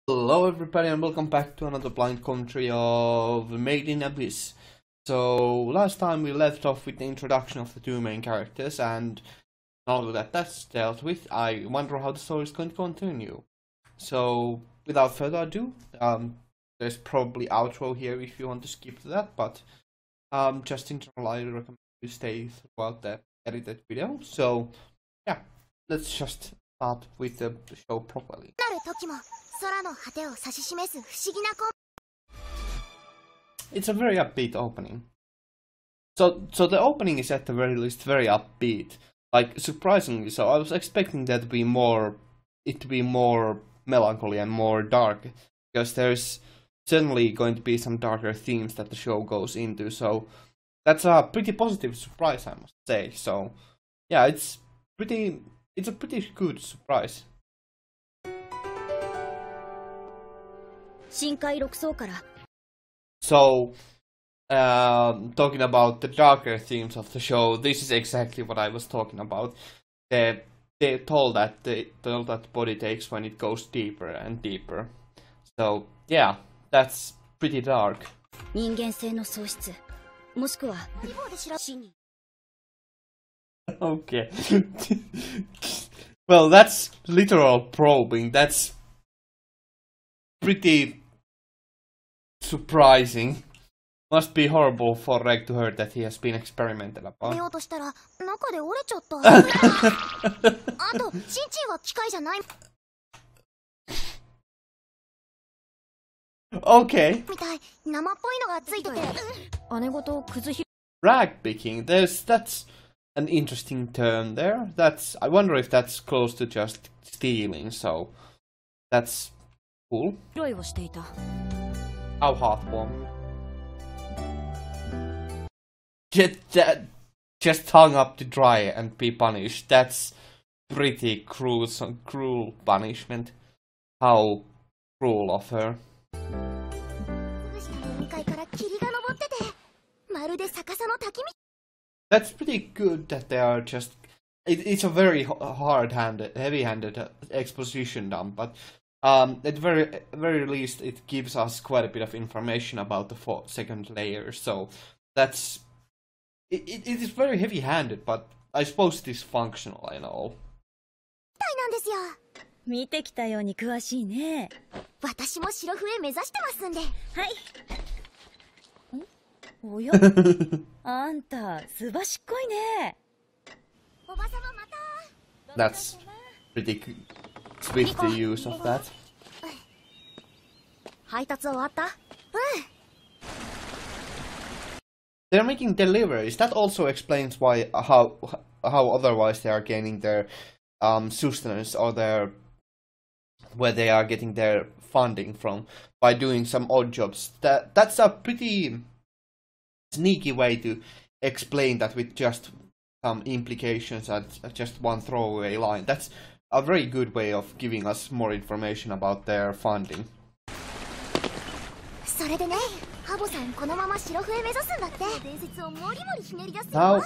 Hello everybody and welcome back to another blind commentary of Made in Abyss. So last time we left off with the introduction of the two main characters, and now that that's dealt with, I wonder how the story is going to continue. So without further ado, there's probably outro here if you want to skip to that, but just in general I recommend you stay throughout the edited video. So yeah, let's just start with the show properly. It's a very upbeat opening. So the opening is at the very least very upbeat. Like surprisingly so. I was expecting that to be it to be more melancholy and more dark, because there's certainly going to be some darker themes that the show goes into. So that's a pretty positive surprise, I must say. So yeah, it's a pretty good surprise. So, talking about the darker themes of the show, this is exactly what I was talking about. They told that the body takes when it goes deeper and deeper. So yeah, that's pretty dark. Okay. Well, that's literal probing. That's pretty surprising. Must be horrible for Reg to hear that he has been experimented upon. Okay. Rag picking. That's an interesting term there. I wonder if that's close to just stealing, so that's cool. How heartwarming. Just hung up to dry and be punished. That's pretty cruel punishment. How cruel of her. That's pretty good that they are just... It's a very heavy-handed exposition dump, but at the very least it gives us quite a bit of information about the second layer, so that's... It is very heavy-handed, but I suppose it is functional and all. That's pretty swift use of that. They're making deliveries. That also explains why how otherwise they are gaining their sustenance or where they are getting their funding from, by doing some odd jobs. That's a pretty sneaky way to explain that with just some implications and just one throwaway line. That's a very good way of giving us more information about their funding. Now,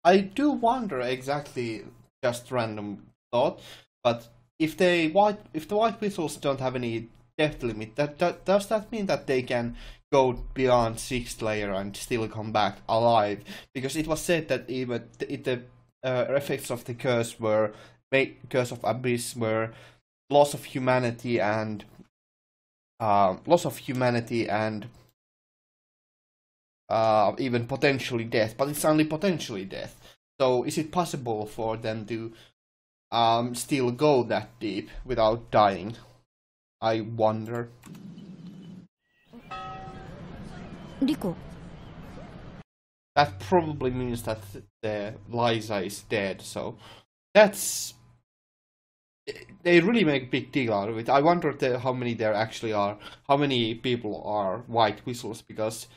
I do wonder exactly, just random thought, but if the white whistles don't have any depth limit, does that mean that they can go beyond 6th layer and still come back alive? Because it was said that even the effects of the curse of Abyss were loss of humanity and even potentially death, but it's only potentially death. So is it possible for them to still go that deep without dying? I wonder. Rico. That probably means that the Liza is dead, so that's... They really make a big deal out of it. I wonder how many there actually are, how many people are white whistles, because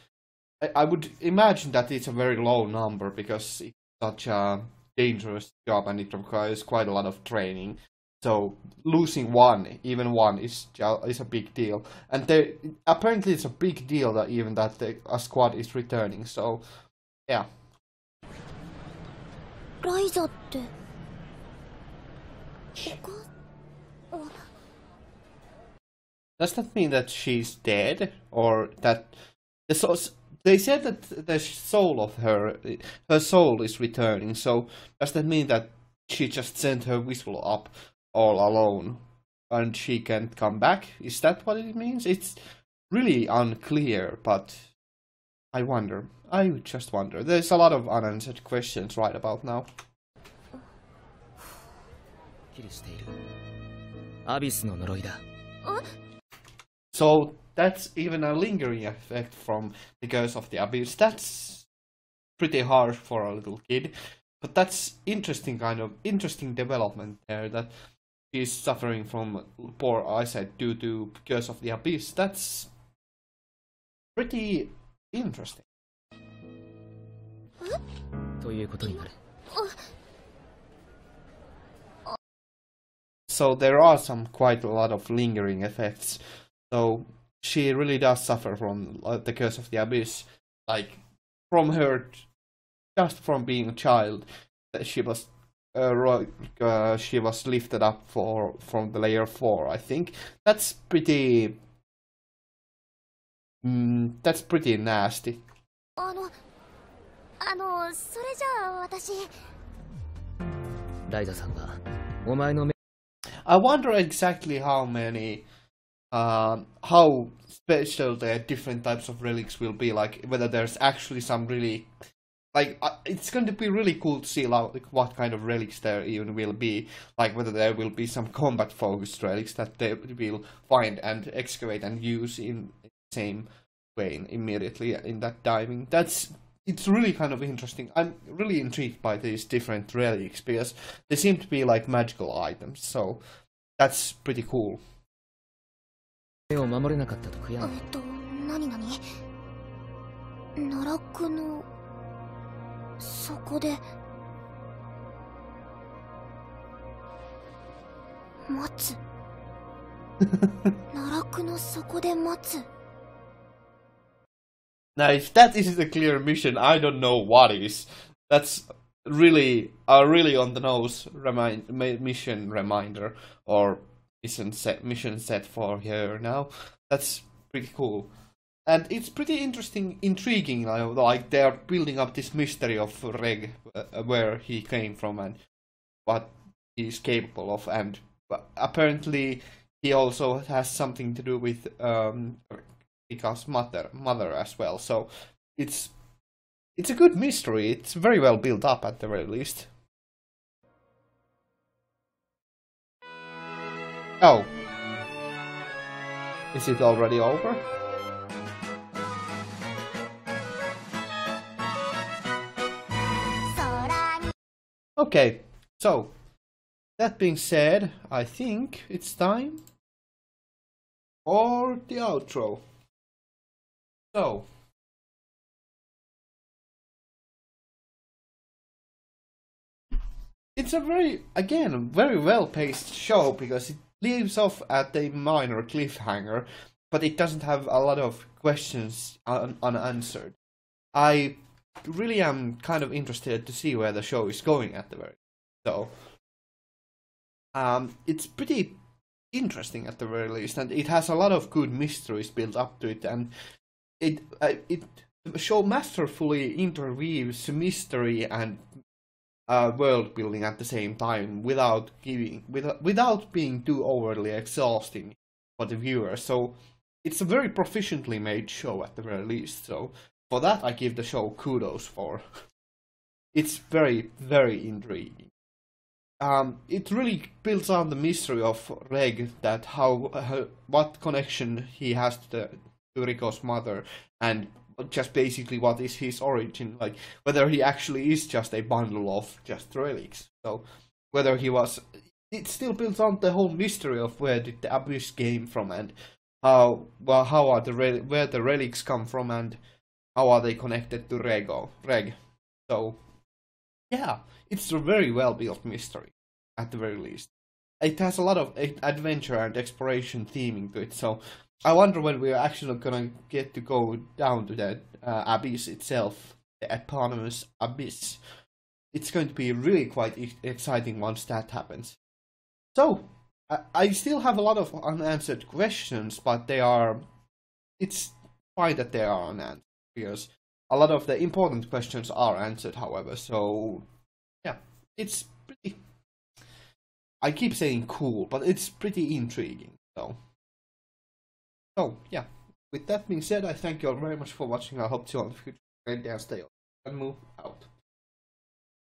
I would imagine that it's a very low number, because it's such a dangerous job and it requires quite a lot of training. So losing even one, is a big deal, and apparently it's a big deal that even that a squad is returning. So yeah. Does that mean that she's dead, or that the soul? They said that the soul of her soul is returning. So does that mean that she just sent her whistle up all alone, and she can't come back? Is that what it means? It's really unclear, but I wonder. I just wonder. There's a lot of unanswered questions right about now. きりしている。アビスの呪いだ。So that's even a lingering effect from the Curse of the Abyss. That's pretty harsh for a little kid, but that's interesting development there, that he's suffering from poor eyesight due to Curse of the Abyss. That's pretty interesting. ということになる。So there are quite a lot of lingering effects. So she really does suffer from the Curse of the Abyss, like just from being a child. She was lifted up from the layer 4. I think that's pretty nasty. それじゃあ私。ライザさんはお前の目。 I wonder exactly how special the different types of relics will be, like whether there's actually some really, like it's going to be really cool to see like what kind of relics there even will be, like whether there will be some combat focused relics that they will find and excavate and use in the same way immediately in that diving. It's really kind of interesting. I'm really intrigued by these different relics because they seem to be like magical items, so that's pretty cool. 目を守れなかったと悔やむ。何奈落の底で待つ。奈落の底で待つ。 Now, if that isn't a clear mission, I don't know what is. That's really a really on the nose mission reminder, or mission set for here now. That's pretty cool, and it's pretty intriguing. Like they are building up this mystery of Reg, where he came from and what he's capable of, and apparently he also has something to do with Rika's mother as well. So it's a good mystery. It's very well built up at the very least. Oh. Is it already over? Okay, so that being said, I think it's time for the outro. So, it's a very well-paced show because it leaves off at a minor cliffhanger, but it doesn't have a lot of questions unanswered. I really am kind of interested to see where the show is going at the very so. It's pretty interesting at the very least, and it has a lot of good mysteries built up to it, and the show masterfully interweaves mystery and world building at the same time without being too overly exhausting for the viewer. So it's a very proficiently made show at the very least. So for that, I give the show kudos for. It's very, very intriguing. It really builds on the mystery of Reg, that what connection he has to Riko's mother, and just basically what is his origin, like whether he actually is just a bundle of just relics. So whether he was, it still builds on the whole mystery of where did the Abyss came from, and how are where the relics come from, and how are they connected to Reg. So yeah, it's a very well built mystery at the very least. It has a lot of adventure and exploration theming to it, so I wonder when we're actually gonna get to go down to the abyss itself, the eponymous abyss. It's going to be really quite exciting once that happens. So, I still have a lot of unanswered questions, but they are. It's fine that they are unanswered because a lot of the important questions are answered, however. So yeah, it's pretty. I keep saying cool, but it's pretty intriguing. So yeah. With that being said, I thank you all very much for watching. I hope to see you on the future. Great day and stay on. And move out.